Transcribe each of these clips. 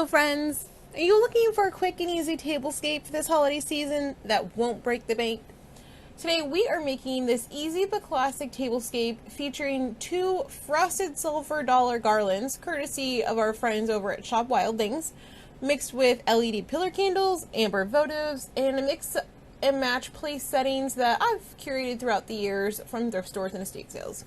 Hello friends! Are you looking for a quick and easy tablescape for this holiday season that won't break the bank? Today we are making this easy but classic tablescape featuring 2 frosted silver dollar garlands, courtesy of our friends over at Shop Wild Things, mixed with LED pillar candles, amber votives, and a mix and match place settings that I've curated throughout the years from thrift stores and estate sales.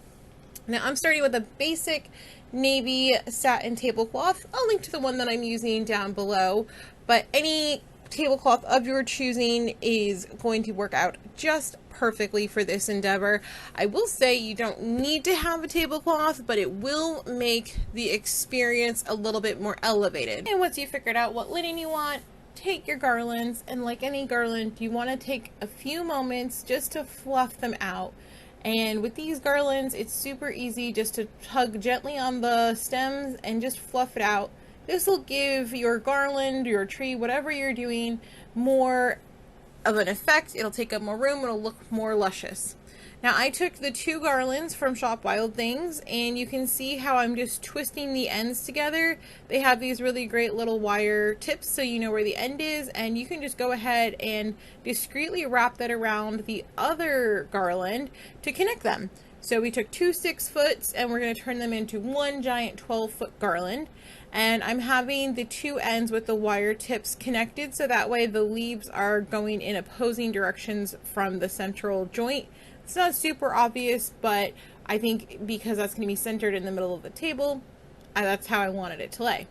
Now I'm starting with a basic navy satin tablecloth. I'll link to the one that I'm using down below, but any tablecloth of your choosing is going to work out just perfectly for this endeavor. I will say you don't need to have a tablecloth, but it will make the experience a little bit more elevated. And once you figured out what linen you want, take your garlands, and like any garland, you want to take a few moments just to fluff them out. And with these garlands, it's super easy just to tug gently on the stems and just fluff it out. This will give your garland, your tree, whatever you're doing, more of an effect. It'll take up more room. It'll look more luscious. Now, I took the 2 garlands from Shop Wild Things, and you can see how I'm just twisting the ends together. They have these really great little wire tips so you know where the end is, and you can just go ahead and discreetly wrap that around the other garland to connect them. So we took 2 6-foots and we're going to turn them into one giant 12-foot garland. And I'm having the 2 ends with the wire tips connected so that way the leaves are going in opposing directions from the central joint. It's not super obvious, but I think because that's going to be centered in the middle of the table, that's how I wanted it to lay.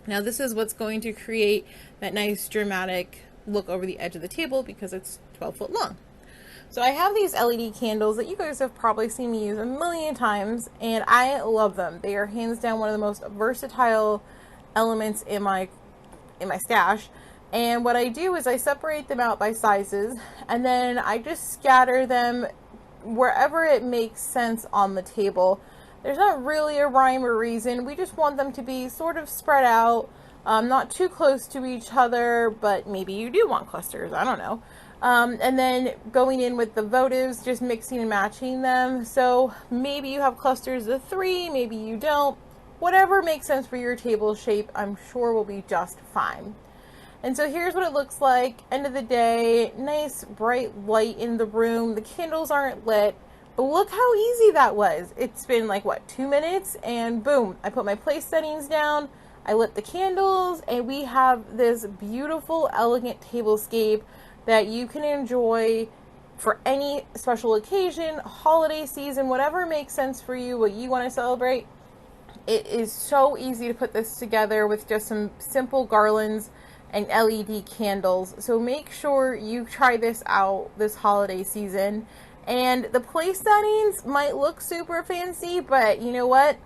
Now this is what's going to create that nice dramatic look over the edge of the table because it's 12 foot long. So I have these LED candles that you guys have probably seen me use a million times, and I love them. They are hands down one of the most versatile elements in my stash. And what I do is I separate them out by sizes, and then I just scatter them wherever it makes sense on the table. There's not really a rhyme or reason. We just want them to be sort of spread out, not too close to each other, but maybe you do want clusters, I don't know. And then going in with the votives, just mixing and matching them. So maybe you have clusters of 3, maybe you don't. Whatever makes sense for your table shape, I'm sure will be just fine. And so here's what it looks like. End of the day, nice bright light in the room. The candles aren't lit, but look how easy that was. It's been like, what, 2 minutes? And boom, I put my place settings down, I lit the candles, and we have this beautiful, elegant tablescape that you can enjoy for any special occasion, holiday season, whatever makes sense for you, what you want to celebrate. It is so easy to put this together with just some simple garlands and LED candles. So make sure you try this out this holiday season. And the place settings might look super fancy, but you know what?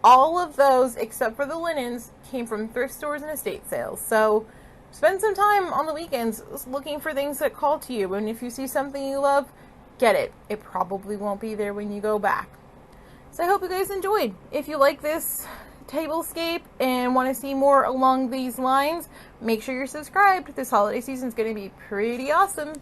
All of those, except for the linens, came from thrift stores and estate sales. So spend some time on the weekends looking for things that call to you. And if you see something you love, get it. It probably won't be there when you go back. So I hope you guys enjoyed. If you like this tablescape and want to see more along these lines, make sure you're subscribed. This holiday season is going to be pretty awesome.